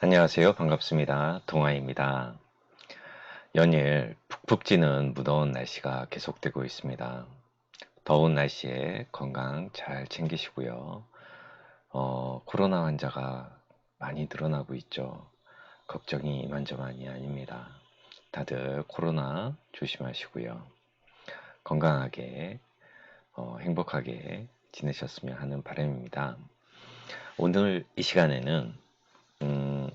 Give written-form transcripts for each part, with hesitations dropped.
안녕하세요. 반갑습니다. 동아입니다. 연일 푹푹 찌는 무더운 날씨가 계속되고 있습니다. 더운 날씨에 건강 잘 챙기시고요. 코로나 환자가 많이 늘어나고 있죠. 걱정이 이만저만이 아닙니다. 다들 코로나 조심하시고요. 건강하게, 행복하게 지내셨으면 하는 바람입니다. 오늘 이 시간에는, 음,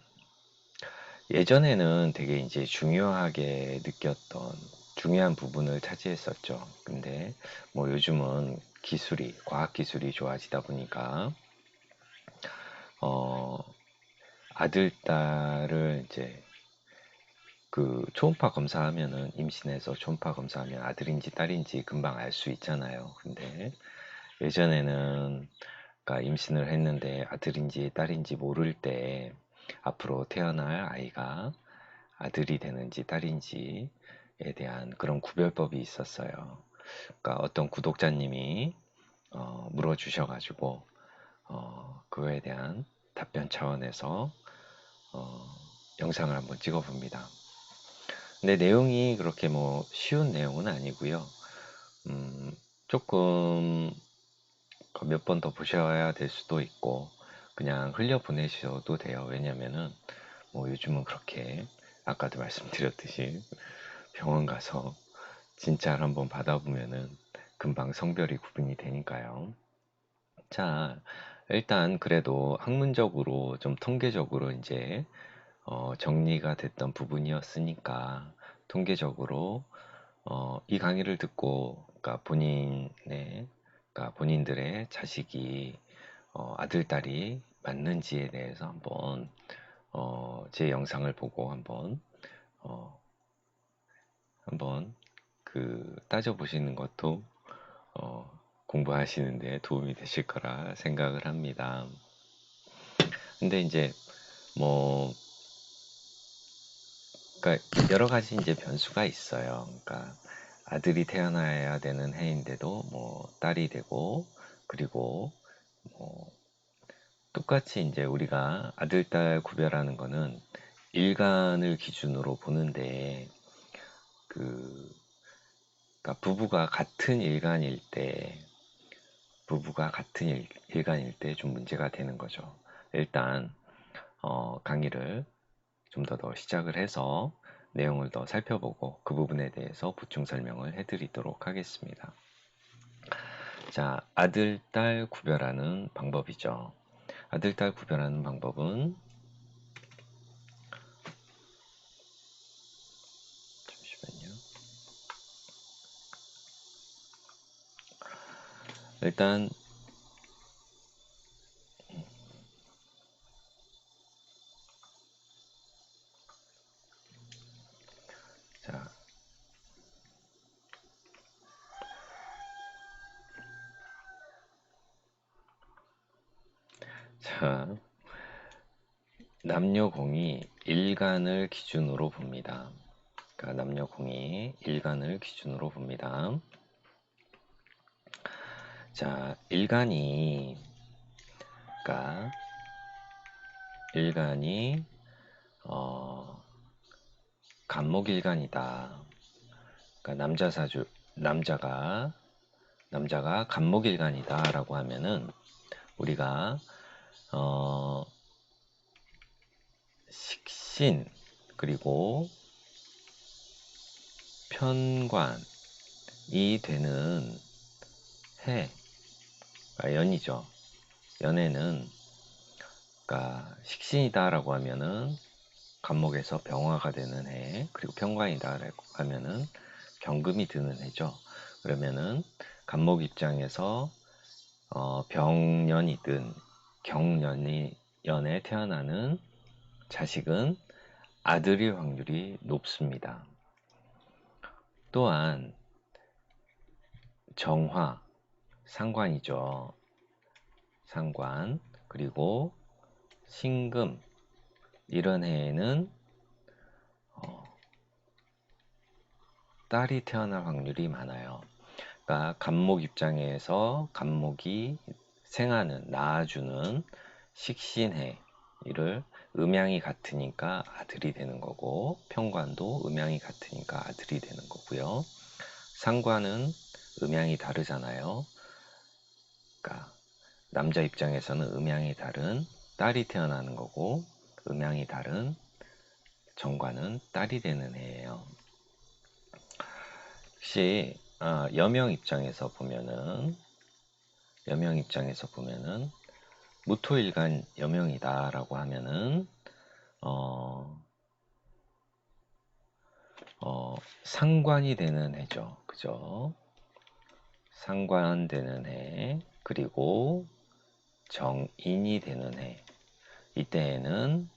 예전에는 되게 이제 중요하게 느꼈던 중요한 부분을 차지했었죠. 근데 뭐 요즘은 과학 기술이 좋아지다 보니까, 어, 아들, 딸을 이제 초음파 검사하면은 임신해서 초음파 검사하면 아들인지 딸인지 금방 알 수 있잖아요. 근데 예전에는 그러니까 임신을 했는데 아들인지 딸인지 모를 때 앞으로 태어날 아이가 아들이 되는지 딸인지에 대한 그런 구별법이 있었어요. 그러니까 어떤 구독자님이 물어주셔가지고 그거에 대한 답변 차원에서 어, 영상을 한번 찍어봅니다. 근데 내용이 그렇게 뭐 쉬운 내용은 아니고요. 조금 몇 번 더 보셔야 될 수도 있고 그냥 흘려 보내셔도 돼요. 왜냐면은 뭐 요즘은 그렇게 아까도 말씀드렸듯이 병원 가서 진찰 한번 받아보면은 금방 성별이 구분이 되니까요. 자, 일단 그래도 학문적으로 좀 통계적으로 이제 정리가 됐던 부분이었으니까 통계적으로 이 강의를 듣고 그러니까 그러니까 본인들의 자식이 아들, 딸이 맞는지에 대해서 제 영상을 보고 어, 한번 따져보시는 것도 공부하시는데 도움이 되실 거라 생각을 합니다. 근데 이제 뭐 그러니까 여러 가지 이제 변수가 있어요. 그러니까 아들이 태어나야 되는 해인데도 뭐 딸이 되고 그리고 뭐 똑같이 이제 우리가 아들, 딸 구별하는 거는 일간을 기준으로 보는데 그 그러니까 부부가 같은 일간일 때 좀 문제가 되는 거죠. 일단 강의를 좀 더 시작을 해서 내용을 더 살펴보고 그 부분에 대해서 보충 설명을 해드리도록 하겠습니다. 자, 아들, 딸 구별하는 방법이죠. 아들, 딸 구별하는 방법은 잠시만요. 일단 자, 자, 남녀공이 일간을 기준으로 봅니다. 그러니까 남녀공이 일간을 기준으로 봅니다. 자, 그러니까 일간이 어, 간목일간이다. 그러니까 남자가 간목일간이다라고 하면은 우리가 어, 식신 그리고 편관이 되는 해, 그러니까 연이죠. 연애는 그러니까 식신이다라고 하면은 간목에서 병화가 되는 해, 그리고 편관이다라고 하면은 병금이 드는 해죠. 그러면은 간목 입장에서 병년이든 경년에 태어나는 자식은 아들일 확률이 높습니다. 또한 정화, 상관이죠. 상관, 그리고 신금 이런 해에는 딸이 태어날 확률이 많아요. 그러니까 간목 입장에서 간목이 낳아주는 식신해를 음양이 같으니까 아들이 되는 거고, 편관도 음양이 같으니까 아들이 되는 거고요. 상관은 음양이 다르잖아요. 그러니까 남자 입장에서는 음양이 다른 딸이 태어나는 거고, 음양이 다른 정관은 딸이 되는 해예요. 혹시 여명 입장에서 보면은 무토일간 여명이다라고 하면은 어, 상관이 되는 해죠. 그죠? 상관 되는 해, 그리고 정인이 되는 해. 이때에는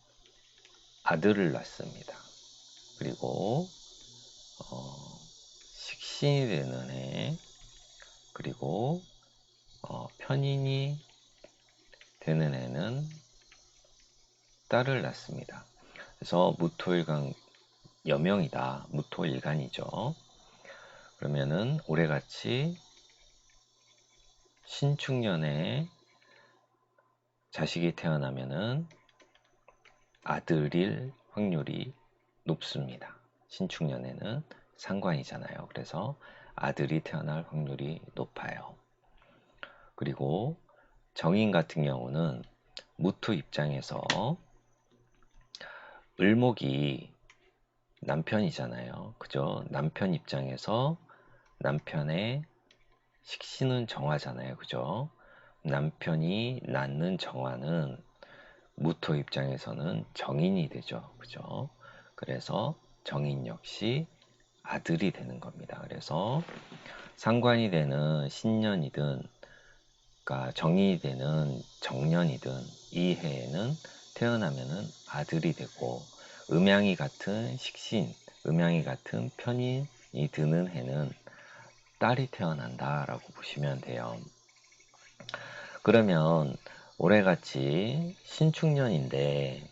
아들을 낳습니다. 그리고 식신이 되는 해, 그리고 편인이 되는 해는 딸을 낳습니다. 그래서 무토일간 여명이다. 무토일간이죠. 그러면은 올해같이 신축년에 자식이 태어나면은 아들일 확률이 높습니다. 신축년에는 상관이잖아요. 그래서 아들이 태어날 확률이 높아요. 그리고 정인 같은 경우는 무토 입장에서 을목이 남편이잖아요. 그죠? 남편 입장에서 남편의 식신은 정화잖아요. 그죠? 남편이 낳는 정화는 무토 입장에서는 정인이 되죠. 그죠? 그래서 정인 역시 아들이 되는 겁니다. 그래서 상관이 되는 신년이든, 그러니까 정인이 되는 정년이든 이 해에는 태어나면은 아들이 되고, 음양이 같은 식신, 음양이 같은 편인이 드는 해는 딸이 태어난다라고 보시면 돼요. 그러면 올해같이 신축년인데,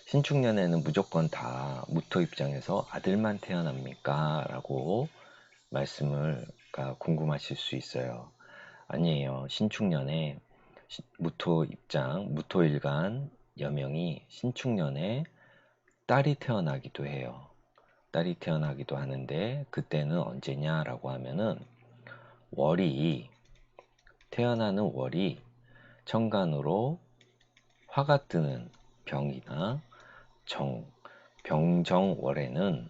신축년에는 무조건 다 무토 입장에서 아들만 태어납니까? 라고 말씀을 궁금하실 수 있어요. 아니에요. 신축년에 무토 입장, 무토일간 여명이 신축년에 딸이 태어나기도 해요. 딸이 태어나기도 하는데, 그때는 언제냐라고 하면은 월이, 태어나는 월이 천간으로 화가 뜨는 병이나 병정월에는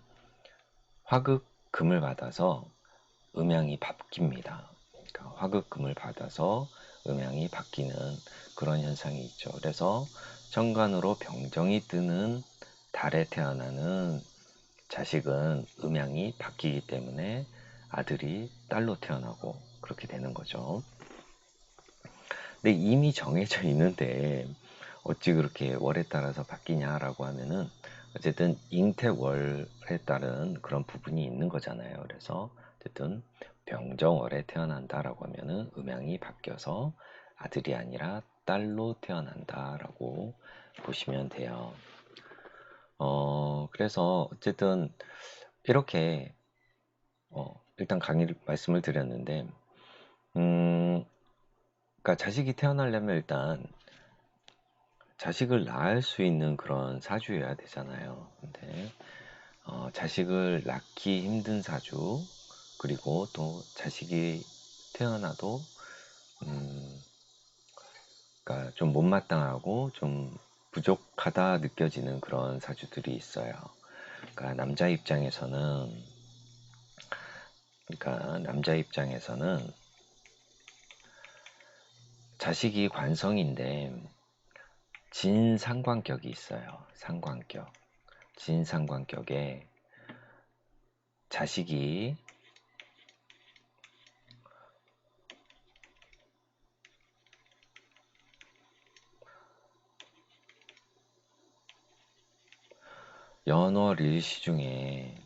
화극금을 받아서 음양이 바뀝니다. 그러니까 화극금을 받아서 음양이 바뀌는 그런 현상이 있죠. 그래서 천간으로 병정이 뜨는 달에 태어나는 자식은 음양이 바뀌기 때문에 아들이 딸로 태어나고 그렇게 되는 거죠. 근데 이미 정해져 있는데 어찌 그렇게 월에 따라서 바뀌냐라고 하면은, 어쨌든 잉태월에 따른 그런 부분이 있는 거잖아요. 그래서 어쨌든 병정월에 태어난다라고 하면은 음양이 바뀌어서 아들이 아니라 딸로 태어난다라고 보시면 돼요. 그래서 어쨌든 이렇게 일단 강의를 말씀을 드렸는데, 그러니까 자식이 태어나려면 일단 자식을 낳을 수 있는 그런 사주여야 되잖아요. 근데 자식을 낳기 힘든 사주, 그리고 또 자식이 태어나도 그러니까 좀 못마땅하고 좀 부족하다 느껴지는 그런 사주들이 있어요. 그러니까 남자 입장에서는 자식이 관성인데 진상관격이 있어요. 상관격. 진상관격에 자식이 연월일시 중에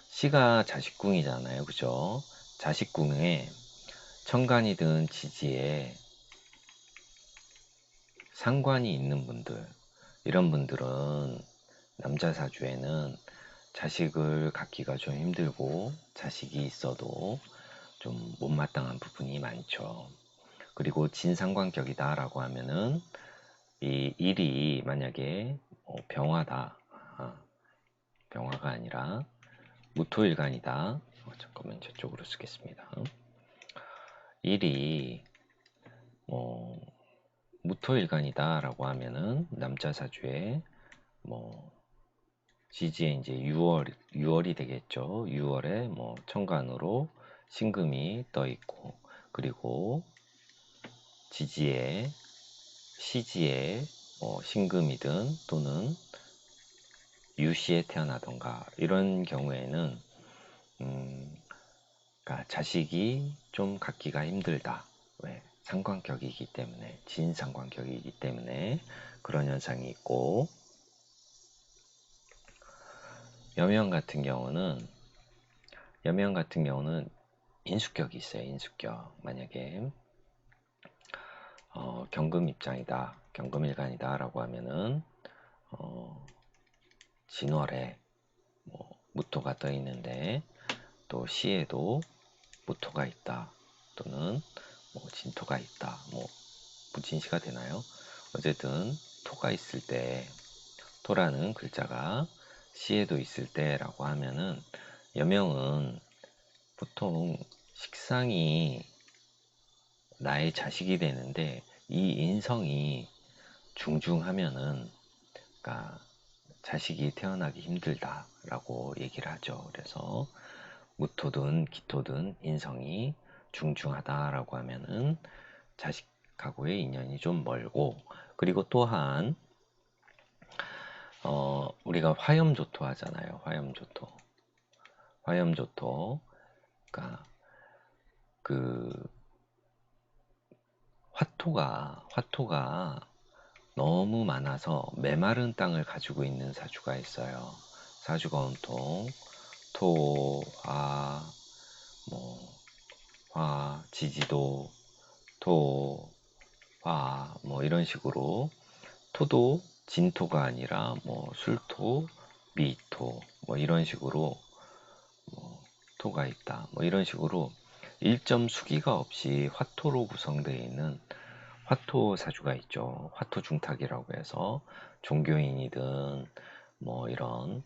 시가 자식궁이잖아요. 그죠? 자식궁에 천간이든 지지에 상관이 있는 분들, 이런 분들은 남자 사주에는 자식을 갖기가 좀 힘들고, 자식이 있어도 좀 못마땅한 부분이 많죠. 그리고 진상관격이다 라고 하면은 이 일이 만약에 병화다, 병화가 아니라 무토일간이다. 잠깐만 저쪽으로 쓰겠습니다. 일이 무토일간이다 라고 하면은 남자 사주에 지지에 이제 6월이 되겠죠. 6월에 천간으로 신금이 떠 있고, 그리고 지지에 시지에 신금이든 또는 유시에 태어나던가 이런 경우에는 그러니까 자식이 좀 갖기가 힘들다. 왜? 상관격이기 때문에, 진상관격이기 때문에 그런 현상이 있고, 여명 같은 경우는 인수격이 있어요. 인수격. 만약에 경금 입장이다, 경금일간이다 라고 하면은 진월에 무토가 떠 있는데 또 시에도 무토가 있다, 또는 진토가 있다, 무진시가 되나요? 어쨌든 토가 있을 때, 토라는 글자가 시에도 있을 때라고 하면은 여명은 보통 식상이 나의 자식이 되는데 이 인성이 중중하면은, 그러니까 자식이 태어나기 힘들다라고 얘기를 하죠. 그래서 무토든 기토든 인성이 중중하다라고 하면은 자식하고의 인연이 좀 멀고, 그리고 또한 우리가 화염조토 하잖아요. 화염조토. 그러니까 그 화토가 너무 많아서 메마른 땅을 가지고 있는 사주가 있어요. 사주가 온통 토, 화, 지지도, 토, 화, 이런 식으로, 토도 진토가 아니라 술토, 미토, 이런 식으로 토가 있다. 이런 식으로 일점 수기가 없이 화토로 구성되어 있는 화토 사주가 있죠. 화토 중탁이라고 해서 종교인이든 이런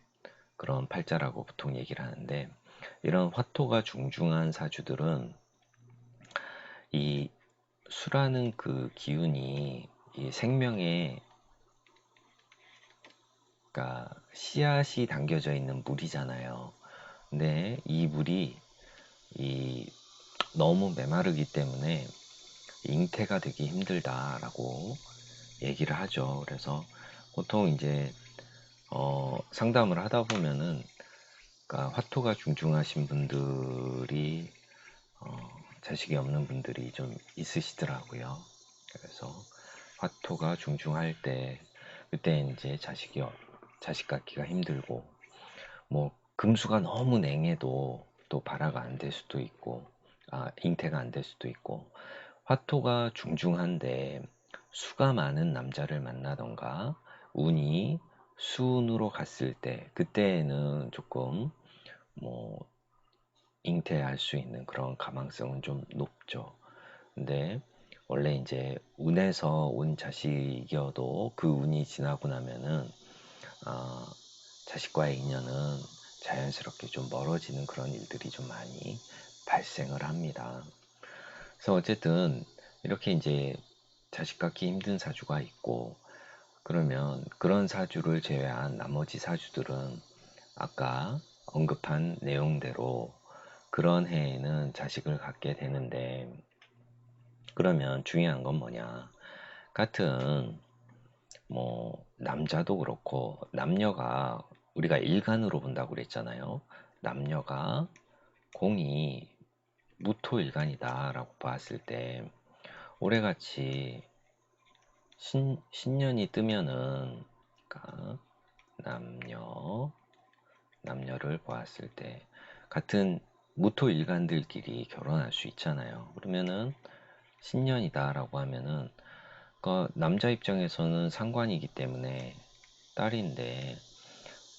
그런 팔자라고 보통 얘기를 하는데, 이런 화토가 중중한 사주들은 이 수라는 그 기운이 이 생명의, 그러니까 씨앗이 담겨져 있는 물이잖아요. 근데 이 물이 너무 메마르기 때문에 잉태가 되기 힘들다라고 얘기를 하죠. 그래서 보통 이제 상담을 하다 보면은, 그러니까 화토가 중중하신 분들이 자식이 없는 분들이 좀 있으시더라고요. 그래서 화토가 중중할 때, 그때 이제 자식 갖기가 힘들고, 금수가 너무 냉해도 또 발화가 안 될 수도 있고, 잉태가 안 될 수도 있고, 화토가 중중한데 수가 많은 남자를 만나던가 운이 수운으로 갔을 때, 그때에는 조금 잉태할 수 있는 그런 가망성은 좀 높죠. 근데 원래 이제 운에서 온 자식이어도 그 운이 지나고 나면은 자식과의 인연은 자연스럽게 좀 멀어지는 그런 일들이 좀 많이 발생을 합니다. 그래서 어쨌든 이렇게 이제 자식 갖기 힘든 사주가 있고, 그러면 그런 사주를 제외한 나머지 사주들은 아까 언급한 내용대로 그런 해에는 자식을 갖게 되는데, 그러면 중요한 건 뭐냐? 같은 남자도 그렇고, 남녀가 우리가 일간으로 본다고 그랬잖아요. 남녀가 공이 무토일간이다 라고 봤을 때, 올해같이 신년이 뜨면은, 그러니까 남녀를 보았을 때 같은 무토일간들끼리 결혼할 수 있잖아요. 그러면은 신년이다 라고 하면은 그 남자 입장에서는 상관이기 때문에 딸인데,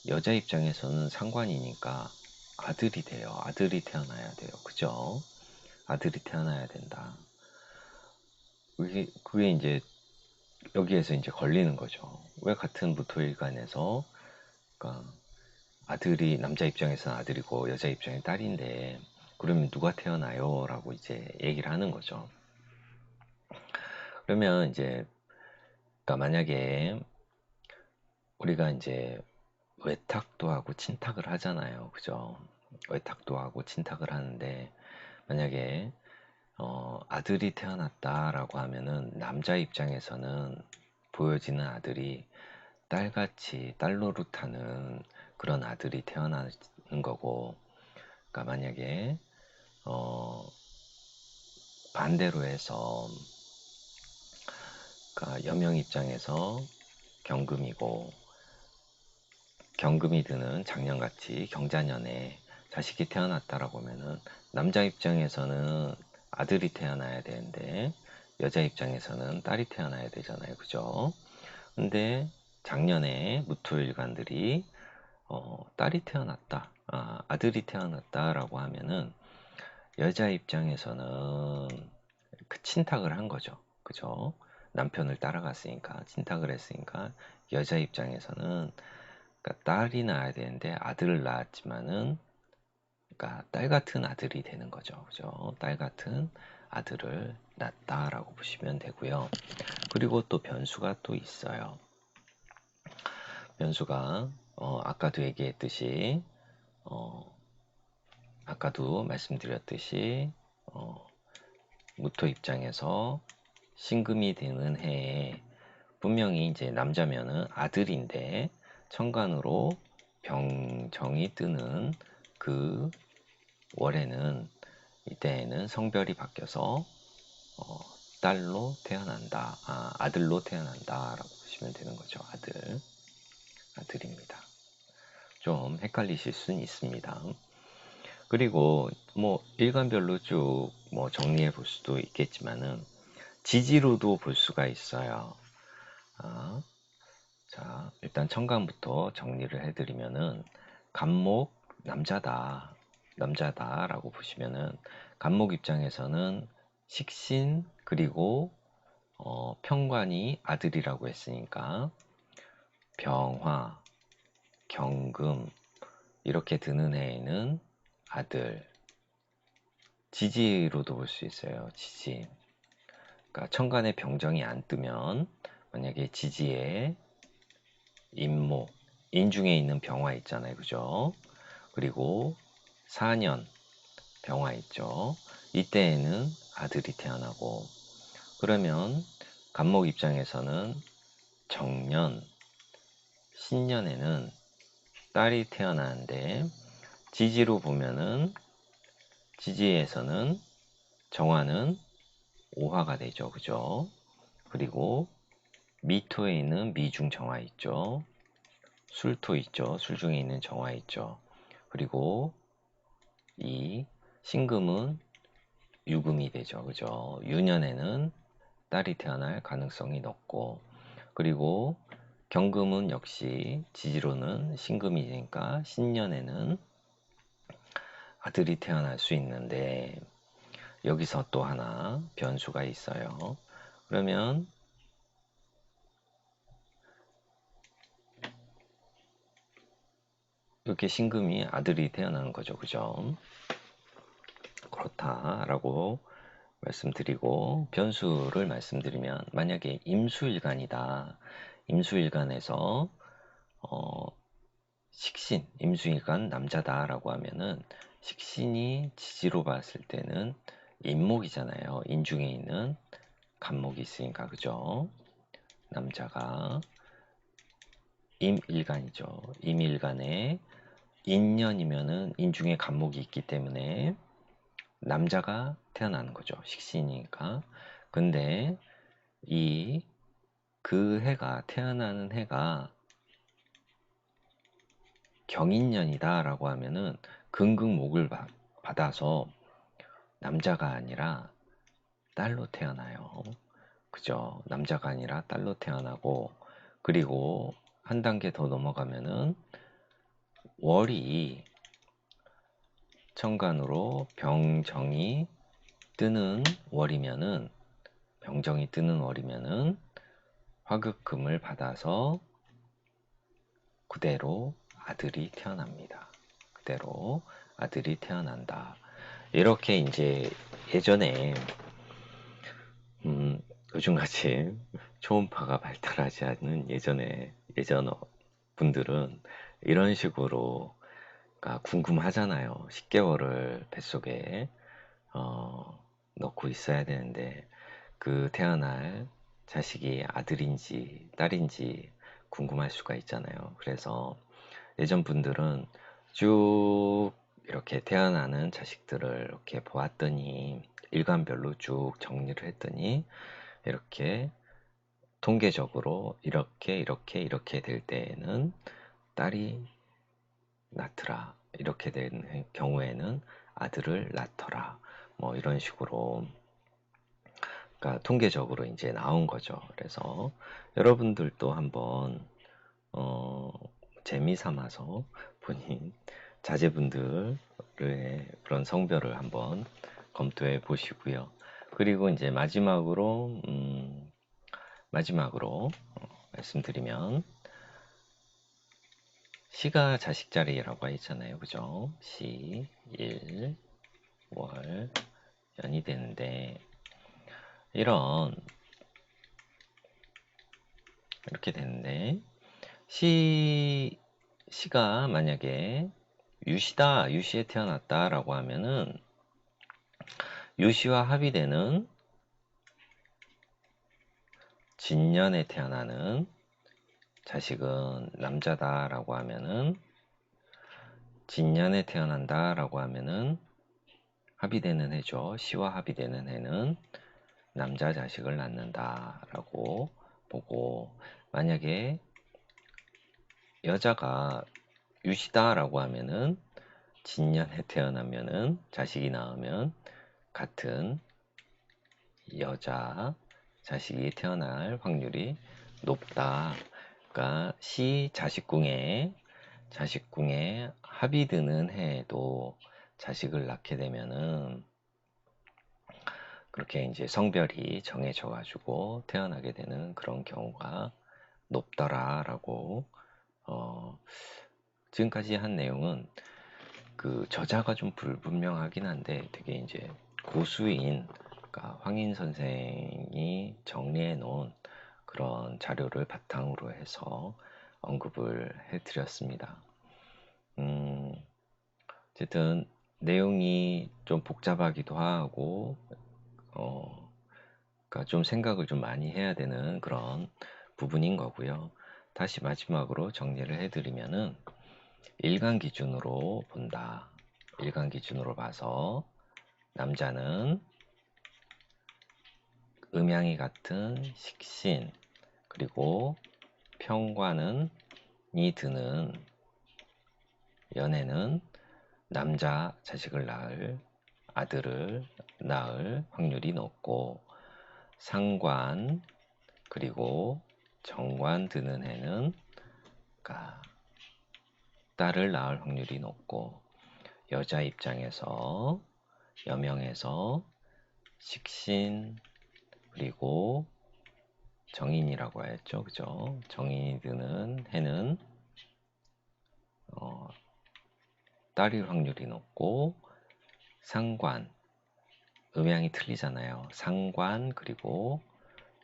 여자 입장에서는 상관이니까 아들이 돼요. 아들이 태어나야 돼요. 그죠? 아들이 태어나야 된다. 그게 이제 여기에서 이제 걸리는 거죠. 왜 같은 무토일간에서, 그러니까 아들이, 남자 입장에서는 아들이고 여자 입장에 딸인데 그러면 누가 태어나요? 라고 이제 얘기를 하는 거죠. 그러면 이제, 그러니까 만약에 우리가 이제 외탁도 하고 친탁을 하잖아요. 그죠? 외탁도 하고 친탁을 하는데, 만약에 아들이 태어났다라고 하면은 남자 입장에서는 보여지는 아들이 딸같이 딸 노릇하는 그런 아들이 태어나는 거고, 그러니까 만약에 어, 반대로 해서, 그러니까 여명 입장에서 경금이고 경금이 드는 장년같이 경자년에 자식이 태어났다라고 하면은 남자 입장에서는 아들이 태어나야 되는데 여자 입장에서는 딸이 태어나야 되잖아요. 그죠? 근데 작년에 무토일간들이 딸이 태어났다, 아들이 태어났다라고 하면은 여자 입장에서는 그 친탁을 한 거죠. 그죠? 남편을 따라갔으니까, 친탁을 했으니까 여자 입장에서는, 그러니까 딸이 낳아야 되는데 아들을 낳았지만은, 그러니까 딸 같은 아들이 되는 거죠. 그죠? 딸 같은 아들을 낳았다라고 보시면 되고요. 그리고 또 변수가 또 있어요. 변수가 아까도 얘기했듯이, 어, 아까도 말씀드렸듯이, 어, 무토 입장에서 신금이 되는 해에 분명히 이제 남자면은 아들인데 천간으로 병정이 뜨는 그 월에는, 이때에는 성별이 바뀌어서 딸로 태어난다, 아들로 태어난다라고 보시면 되는 거죠. 아들입니다. 좀 헷갈리실 수는 있습니다. 그리고 뭐 일간별로 쭉 뭐 정리해 볼 수도 있겠지만은 지지로도 볼 수가 있어요. 아, 자, 일단 천간부터 정리를 해드리면은 간목 남자다라고 보시면은, 간목 입장에서는 식신, 그리고 편관이 아들이라고 했으니까 병화, 경금 이렇게 드는 해에는 아들. 지지로도 볼 수 있어요. 지지. 그러니까 천간에 병정이 안 뜨면, 만약에 지지에 임목, 인중에 있는 병화 있잖아요. 그죠? 그리고 4년 병화 있죠. 이때에는 아들이 태어나고, 그러면 간목 입장에서는 정년, 신년에는 딸이 태어나는데, 지지로 보면은, 지지에서는 정화는 오화가 되죠. 그죠? 그리고 미토에 있는 미중 정화 있죠. 술토 있죠. 술중에 있는 정화 있죠. 그리고 이 신금은 유금이 되죠. 그죠? 유년에는 딸이 태어날 가능성이 높고, 그리고 경금은 역시 지지로는 신금이니까 신년에는 아들이 태어날 수 있는데, 여기서 또 하나 변수가 있어요. 그러면 이렇게 신금이 아들이 태어나는 거죠. 그죠? 그렇다라고 말씀드리고, 변수를 말씀드리면, 만약에 임수일간이다. 임수일간에서 식신, 임수일간 남자다라고 하면은, 식신이 지지로 봤을 때는 임목이잖아요. 인중에 있는 간목이 있으니까. 그죠? 남자가 임일간이죠. 임일간에 인년이면은 인중에 간목이 있기 때문에 남자가 태어나는 거죠. 식신이니까. 근데 이 그 해가, 태어나는 해가 경인년이다라고 하면은 금극목을 받아서 남자가 아니라 딸로 태어나요. 그죠? 남자가 아니라 딸로 태어나고, 그리고 한 단계 더 넘어가면은 월이 천간으로 뜨는 월이면은 병정이 뜨는 월이면은 화급금을 받아서 그대로 아들이 태어납니다. 그대로 아들이 태어난다. 이렇게 이제 예전에 요즘같이 초음파가 발달하지 않은 예전 분들은 이런 식으로, 그러니까 궁금하잖아요. 10개월을 뱃속에 넣고 있어야 되는데 그 태어날 자식이 아들인지 딸인지 궁금할 수가 있잖아요. 그래서 예전 분들은 쭉 이렇게 태어나는 자식들을 이렇게 보았더니 일관별로 쭉 정리를 했더니 이렇게 통계적으로 이렇게 될 때에는 딸이 낳더라. 이렇게 된 경우에는 아들을 낳더라. 뭐 이런 식으로, 그러니까 통계적으로 이제 나온 거죠. 그래서 여러분들도 한번 어, 재미 삼아서 본인 자제분들의 그런 성별을 한번 검토해 보시고요. 그리고 이제 마지막으로 말씀드리면, 시가 자식 자리라고 했잖아요. 그죠? 시, 일, 월, 연이 되는데, 이렇게 되는데, 시가 만약에 유시에 태어났다라고 하면은, 유시와 합의되는 진년에 태어나는 자식은 남자다라고 하면은, 진년에 태어난다라고 하면은 합의되는 해죠. 시와 합의되는 해는 남자 자식을 낳는다라고 보고, 만약에 여자가 유시다라고 하면은 진년에 태어나면은 자식이 나오면 같은 여자 자식이 태어날 확률이 높다. 그러니까 시 자식궁에 합이 드는 해에도 자식을 낳게 되면은 그렇게 이제 성별이 정해져 가지고 태어나게 되는 그런 경우가 높더라라고. 지금까지 한 내용은 그 저자가 좀 불분명하긴 한데 되게 이제 고수인, 그러니까 황인 선생이 정리해 놓은 그런 자료를 바탕으로 해서 언급을 해 드렸습니다. 어쨌든 내용이 좀 복잡하기도 하고 그러니까 좀 생각을 좀 많이 해야 되는 그런 부분인 거고요. 다시 마지막으로 정리를 해드리면은, 일간 기준으로 본다. 일간 기준으로 봐서 남자는 음양이 같은 식신, 그리고 평관이 드는 연애는 남자 자식을 아들을 낳을 확률이 높고, 상관 그리고 정관 드는 해는 그러니까 딸을 낳을 확률이 높고, 여자 입장에서 여명에서 식신 그리고 정인이라고 했죠. 그죠? 정인이 드는 해는 딸일 확률이 높고, 상관, 음양이 틀리잖아요. 상관 그리고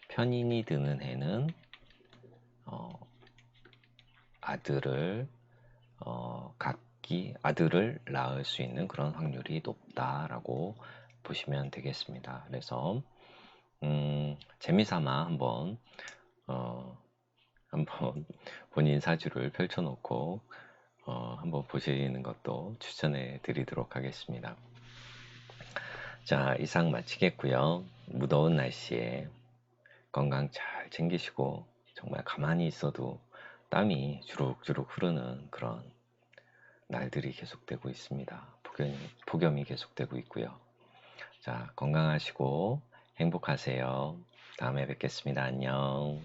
편인이 드는 해는 아들을 아들을 낳을 수 있는 그런 확률이 높다라고 보시면 되겠습니다. 그래서 재미삼아 한번 본인 사주를 펼쳐놓고 한번 보시는 것도 추천해 드리도록 하겠습니다. 자, 이상 마치겠고요. 무더운 날씨에 건강 잘 챙기시고, 정말 가만히 있어도 땀이 주룩주룩 흐르는 그런 날들이 계속되고 있습니다. 폭염이 계속되고 있고요. 자, 건강하시고 행복하세요. 다음에 뵙겠습니다. 안녕.